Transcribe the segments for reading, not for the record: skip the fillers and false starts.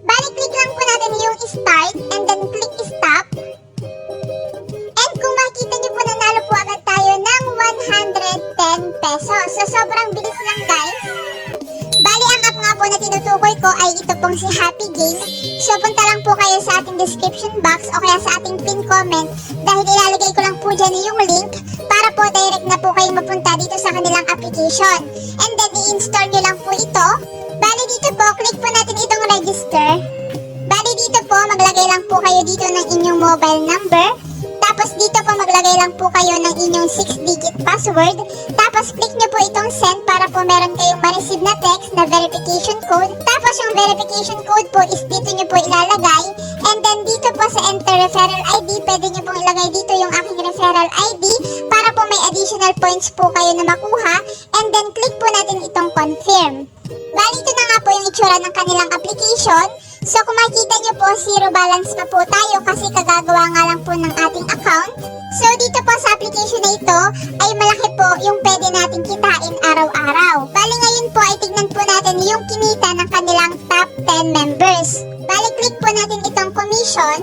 Bali, click lang po natin yung start and then click stop. And kung makikita nyo po, nanalo po agad tayo ng 110 pesos. So, sobrang bilis lang guys. Bali, ang app nga po na tinutukoy ko ay ito pong si Happy Game. So, punta lang po kayo sa ating description box o kaya sa ating pin comment dahil ilalagay ko lang po dyan yung link para po direct na po kayo mapunta dito sa kanilang application. And then, i-install nyo lang po ito. Bali, dito po, click po natin itong register. Bali, dito po, maglagay lang po kayo dito ng inyong mobile number. Tapos dito po maglagay lang po kayo ng inyong 6-digit password. Tapos click nyo po itong send para po meron kayong ma-receive na text na verification code. Tapos yung verification code po is dito nyo po ilalagay. And then dito po sa enter referral ID, pwede nyo pong ilagay dito yung aking referral ID para po may additional points po kayo na makuha. And then click po natin itong confirm. Bali, ito na nga po yung itsura ng kanilang application. So kung makikita nyo po, zero balance pa po tayo kasi kagagawa nga lang po ng ating account. So dito po sa application na ito ay malaki po yung pwede natin kitain araw-araw. Bali, ngayon po ay tignan po natin yung kinita ng kanilang top 10 members. Bali, click po natin itong commission.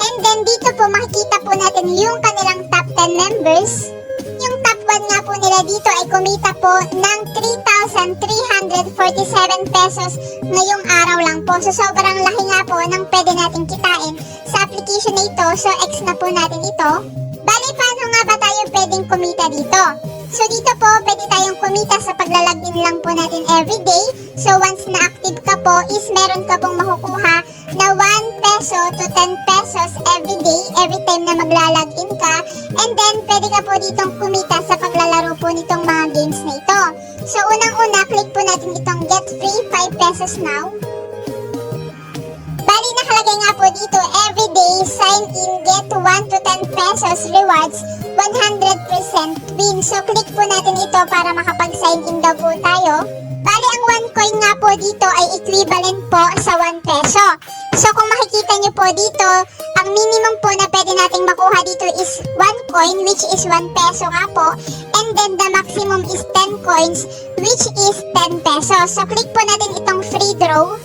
And then dito po makikita po natin yung kanilang top 10 members. Yung top 1 nga po nila dito ay kumita po ng 3,347 pesos ngayong araw lang po. So sobrang laki nga po ng pwede natin kitain sa application na ito. So X na po natin ito. Bali, paano nga ba tayo pwedeng kumita dito? So dito po, pwede tayong kumita sa paglalagin lang po natin everyday. So once na active ka po is meron ka pong makukuha na 1 peso to 10 pesos everyday, every time na maglalagin ka. And then, pwede ka po ditong kumita sa paglalaro po nitong mga games na ito. So unang-una, click po natin itong get free 5 pesos now. Bali, nakalagay nga po dito, everyday sign in, get 1 to 10 pesos rewards, 100% win. So click po natin ito para makapag-sign in daw po tayo. Bali, ang 1 coin nga po dito ay equivalent po sa 1 peso. So kung makikita nyo po dito, ang minimum po na pwede nating makuha dito is 1 coin, which is 1 peso nga po. And then the maximum is 10 coins, which is 10 pesos. So click po natin itong free draw.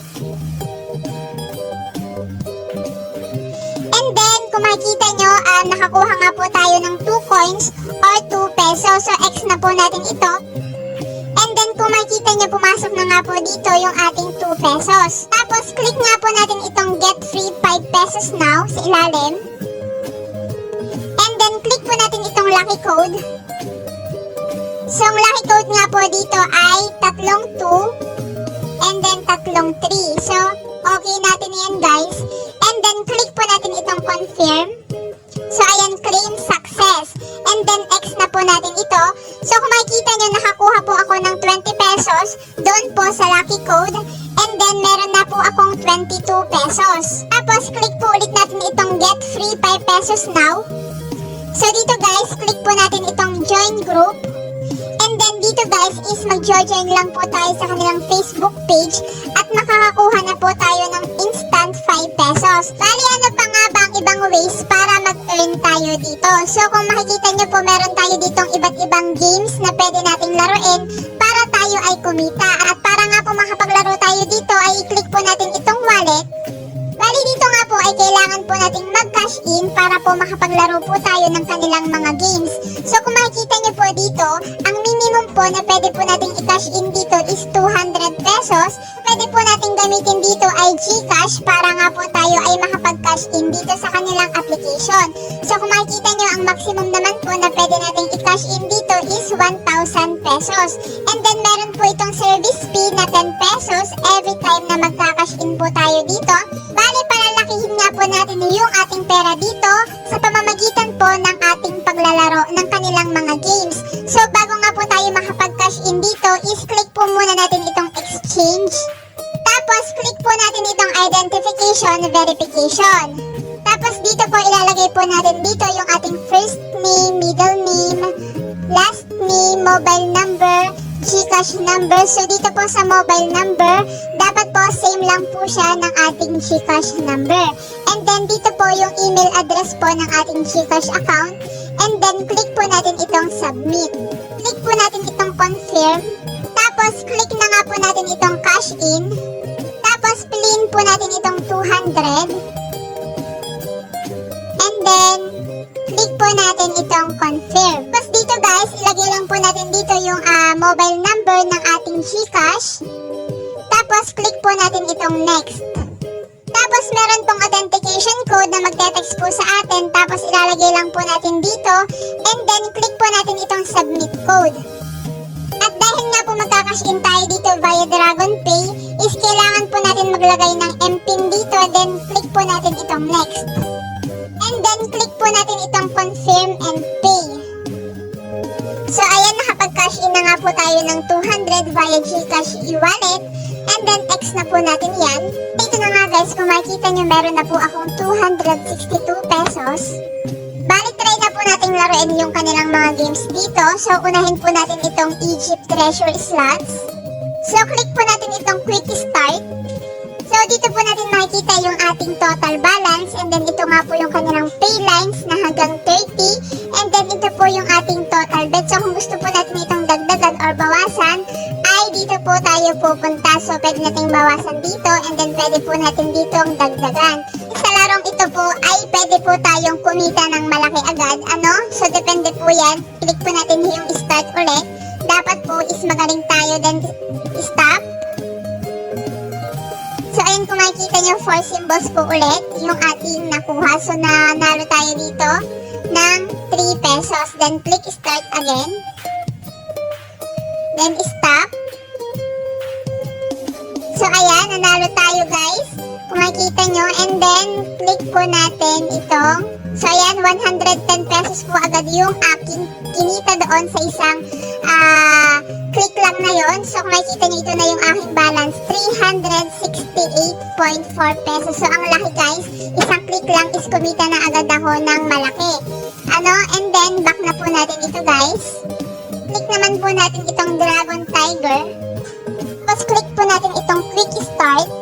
And then, kung makikita nyo, nakakuha nga po tayo ng 2 coins or 2 pesos. So X na po natin ito. And then, kung makikita nyo, pumasok na nga po dito yung ating 2 pesos. Tapos, click nga po natin itong get free 5 pesos now sa ilalim. And then, click po natin itong lucky code. So, ang lucky code nga po dito ay 32 and then 33. So, okay natin yan guys. And then, click po natin itong confirm. So, ayan, claim success. And then, X na po natin ito. So, kung makikita nyo, nakakuha po ako ng 20 pesos doon po sa lucky code. And then, meron na po akong 22 pesos. Tapos, click po ulit natin itong get free 5 pesos now. So, dito guys, click po natin itong join group. And then, dito guys, is mag-join lang po tayo sa kanilang Facebook page at makakakuha na po tayo ng instant 5 pesos. Bali, ano pa nga ba ang ibang ways para mag-earn tayo dito? So, kung makikita nyo po, meron tayo ditong iba't ibang games na pwede nating laruin para tayo ay kumita. At para nga po makapaglaro tayo dito, ay i-click po natin itong wallet. Bali, dito nga po ay kailangan po nating mag-cash in para po makapaglaro po tayo ng kanilang mga games. So, kung makikita nyo po dito, ang minimum po na pwede po nating i-cash in dito is 200 pesos. Pwede po nating gamitin dito ay GCash para nga po tayo ay makapag-cash in dito sa kanilang application. So, kung makikita nyo, ang maximum naman po na pwede nating i-cash in dito is 1,000 pesos. And then, meron po itong service fee na 10 pesos every time na magka-cash in po tayo dito. Bali, palalakihin nga po natin yung ating pera dito sa pamamagitan po ng ating paglalaro ng kanilang mga games. So, bago nga po tayo makapag-cash in dito, is click po muna natin itong exchange. Tapos, click po natin itong identification verification. Tapos, dito po ilalagay po natin dito yung ating first name, middle name, last name, mobile number, GCash number. So, dito po sa mobile number, dapat po same lang po siya ng ating GCash number. And then, dito po yung email address po ng ating GCash account. And then, click po natin itong submit. Click po natin itong confirm. Tapos, click na nga po natin itong cash in. Tapos piliin po natin itong 200. And then, click po natin itong confirm. Tapos dito guys, ilagay lang po natin dito yung mobile number ng ating GCash. Tapos click po natin itong next. Tapos meron pong authentication code na magte-text po sa atin. Tapos ilalagay lang po natin dito. And then click po natin itong submit code. At dahil nga po magkakash in tayo dito via DragonPay, is kailangan po natin maglagay ng MPIN dito. Then click po natin itong next. And then click po natin itong confirm and pay. So ayan, nakapag-cash in na nga po tayo ng 200 via GCash e-wallet. And then X na po natin yan. Ito na nga guys, kung makikita nyo meron na po akong 262 pesos. Bali try na po natin laruin yung kanilang mga games dito. So unahin po natin itong Egypt Treasure Slots. So click po natin itong Quick Start. So dito po natin makikita yung ating total balance. And then ito nga po yung kanilang pay lines na hanggang 30. And then ito po yung ating total bet. So kung gusto po natin itong dagdagan or bawasan, ay dito po tayo pupunta. So pwede nating bawasan dito. And then pwede po natin dito ang dagdagan. Sa larong ito po ay pwede po tayong kumita ng malaki agad. Ano? So depende po yan. Click po natin yung start ulit. Dapat po is magaling tayo. Then stop. So ayun, kung makikita nyo 4 symbols po ulit yung ating nakuha. So nanalo tayo dito ng 3 pesos. Then click start again. Then stop. So ayan, nanalo tayo guys. Kung makikita nyo. And then click po natin itong. So ayan, 110 pesos po agad yung aking kinita doon sa isang click lang na yon. So kung makikita nyo, ito na yung aking balance, 368.4 pesos. So ang laki guys, isang click lang is kumita na agad ako ng malaki. Ano? And then back na po natin ito guys. Click naman po natin itong Dragon Tiger. Tapos click po natin itong Quick Start.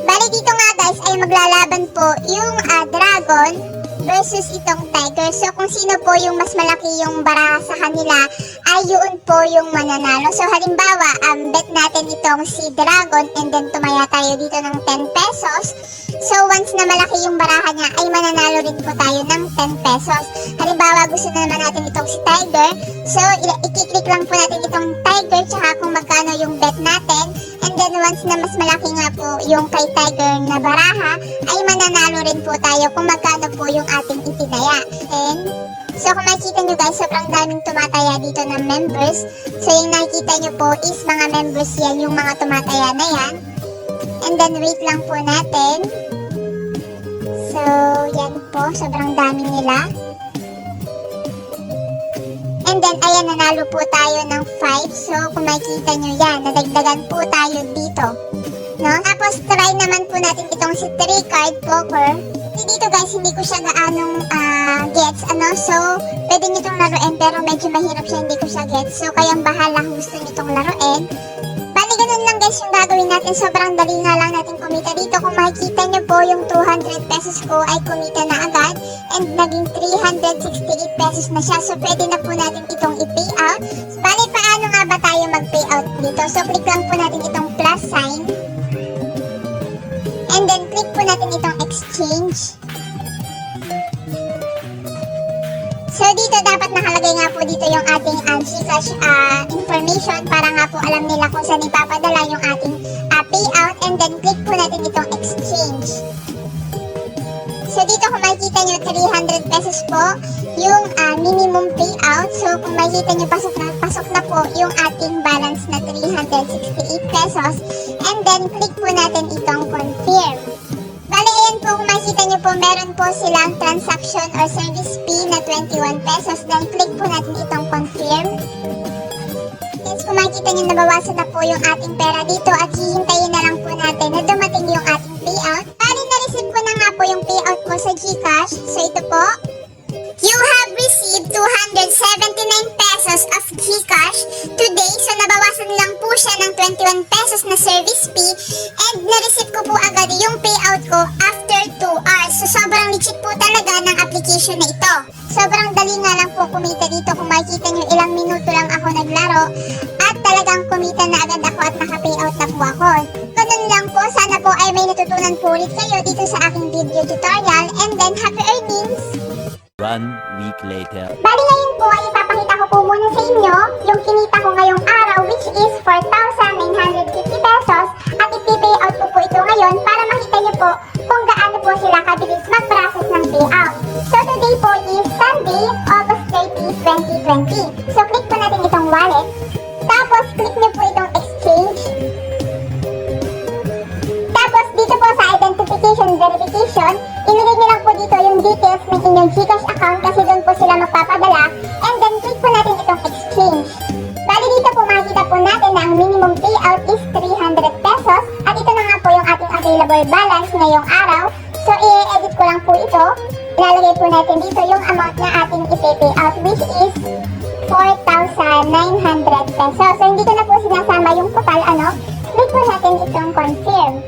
Bali dito nga guys ay maglalaban po yung Dragon versus itong Tiger. So kung sino po yung mas malaki yung baraha sa kanila, ay yun po yung mananalo. So halimbawa, bet natin itong si Dragon and then tumaya tayo dito ng 10 pesos. So once na malaki yung baraha niya, ay mananalo rin po tayo ng 10 pesos. Halimbawa, gusto na naman natin itong si Tiger. So i-click lang po natin itong Tiger tsaka kung magkano yung bet natin. And then once na mas malaki nga po yung kay Tiger na baraha, ay mananalo rin po tayo kung magkano po yung ating itinaya. And so kung makikita nyo guys, sobrang daming tumataya dito ng members. So yung nakikita nyo po is mga members yan, yung mga tumataya na yan. And then wait lang po natin. So yan po, sobrang dami nila. And then ayan, nanalo po tayo ng 5. So kung makikita nyo yan, nadagdagan po tayo dito. No? Tapos try naman po natin itong si 3 card poker. Dito guys, hindi ko siya gaanong gets, ano, so pwede nyo itong laruin pero medyo mahirap siya, hindi ko siya gets. So kayang bahala kung gusto nyo itong laruin. Bali ganun lang guys yung gagawin natin, sobrang dali nga lang natin kumita dito. Kung makikita nyo po yung 200 pesos ko ay kumita na agad and naging 368 pesos na siya. So pwede na po natin itong i-pay out. So, bali paano nga ba tayo mag-pay out dito? So click lang po natin itong plus sign. And then click po natin itong exchange. So dito dapat nakalagay nga po dito yung ating GCash information para nga po alam nila kung saan ipapadala yung ating payout. And then click po natin itong exchange. So dito kung makikita nyo 300 pesos po yung minimum payout. So kung makikita nyo pasok na po yung ating balance na 368 pesos. And then click po natin itong confirm. Bali ayan po, kung makikita nyo po meron po silang transaction or service fee na 21 pesos. Then click po natin itong confirm. Yes, kung makikita nyo nabawasan na po yung ating pera dito at hihintayin na lang po natin na dumating yung ating payout. Bali na-receive ko na nga po yung payout ko sa GCash. So ito po, you have received 279 pesos of GCash today. So nabawasan lang po siya ng 21 pesos na service fee and na-receive ko po agad yung payout ko after 2 hours. So sobrang legit po talaga ng application na ito. Sobrang dali nga lang po kumita dito. Kung makikita nyo ilang minuto lang ako naglaro at talagang kumita na agad ako po ako. Ganun lang po, sana po ay may natutunan po ulit kayo dito sa aking video tutorial, and then happy earnings! 1 week later. Bali ngayon po ay ipapakita ko po muna sa inyo yung kinita ko ngayong araw, which is 4,950 pesos, at ipipay out ko po ito ngayon para makita niyo po kung gaano po sila kabilis mag-process ng payout. So today po is Sunday, August 30, 2020. So click po natin itong wallet, tapos click niyo po itong exchange. Tapos dito po sa identification verification, ilagay niyo lang po dito yung details ng inyong GCash account kasi doon po sila magpapadala, and then click po natin itong exchange. Bali dito po makikita po natin na ang minimum payout is 300 pesos, at ito na nga po yung ating available balance ngayong araw. So i-edit ko lang po ito, ilalagay po natin dito yung amount na ating ipay out, which is 4,900 pesos. So hindi ko na po sinasama yung total, click po natin itong confirm.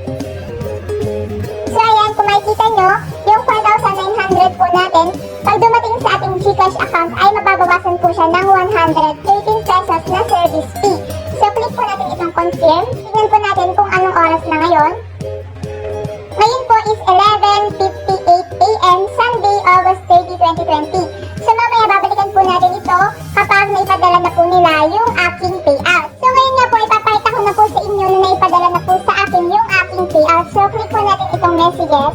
So ayan, kung makikita nyo, yung 4,900 po natin, pag dumating sa ating GCash account ay mababawasan po siya ng 113 pesos na service fee. So click po natin itong confirm. Tignan po natin kung anong oras na ngayon. Ngayon po is 11:58 AM, Sunday, August 30, 2020. So mamaya babalikan po natin ito kapag naipadala na po nila yung aking payout. So ngayon nga po ipapakita ko na po sa inyo na naipadala na po sa akin yung aking payout. So click po natin itong messages.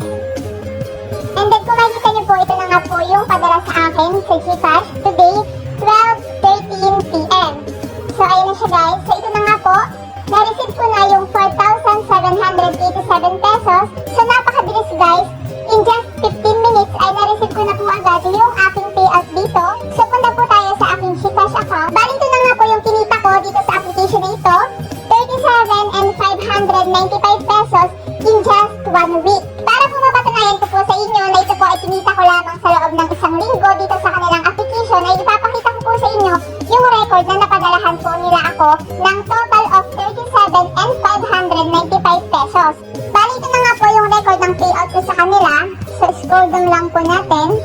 And then kung makikita niyo po, ito na nga po yung padala sa akin sa GCash today, 12:13 PM. So ayun na siya guys. So ito na nga po, na-receive ko na yung 4,787 pesos. So napakabilis guys. In just 15 minutes ay na-receive ko na po agad yung aking payout dito. So punta po tayo sa aking GCash account. Bali ito na nga po yung kinita ko dito sa application na ito, 37,595 pesos in just 1 week. Para po mapatunayan ko po sa inyo na ito po ay kinita ko lamang sa loob ng isang linggo dito sa kanilang application, ay ipapakita ko po sa inyo yung record na napadalahan po nila ako ng total of 37,595 pesos. Bali ito na nga po yung record ng payout ko sa kanila. So scroll down lang po natin.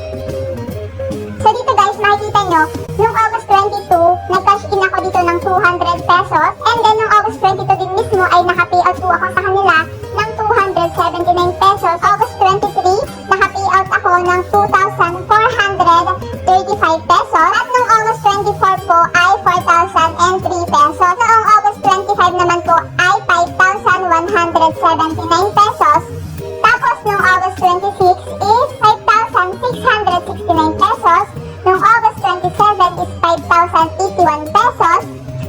So dito guys, makikita nyo, nung August 22, nag-cash in ako dito ng 200 pesos. And then nung August 22 din mismo ay naka-payout po ako sa kanila ng 279 pesos. August 23, naka-payout ako ng 2,435 pesos. At nung August 24 po ay 4,003 pesos. Noong August 25 naman po ay 5,179 pesos. Tapos nung August 26 is 5,669 pesos. Noong August 27 is 5,081 pesos.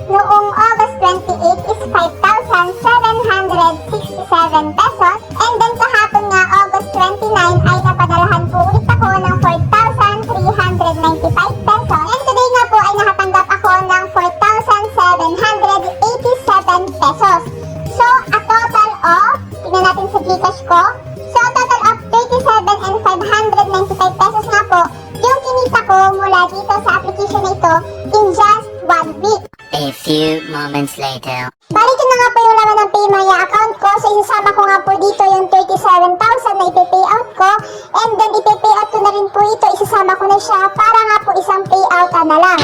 Noong August 28 is 5,767 pesos. And then kahapon nga, August 29, ay napadalahan po ulit ako ng 4,395 pesos. And today nga po ay nakatanggap ako ng 4,787 pesos. So, a total of, tignan natin sa GCash ko. So, a total of 37,595 pesos nga po yung kinita ko mula dito sa application na ito in just 1 week. A few moments later. Bali ito na nga po yung laman ng PayMaya account ko. So isasama ko nga po dito yung 37,000 na ipe-payout ko. And then ipe-payout ko na rin po ito. Isasama ko na siya para nga po isang payout na lang.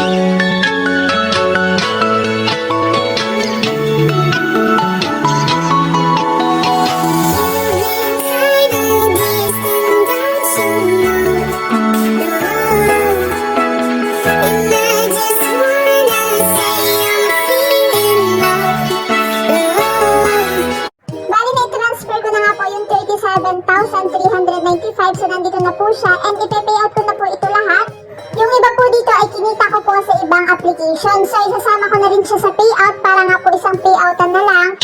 So nandito na po siya, and ipe-payout ko na po ito lahat. Yung iba po dito ay kinita ko po sa ibang application. So isasama ko na rin siya sa payout para nga po isang payout na lang.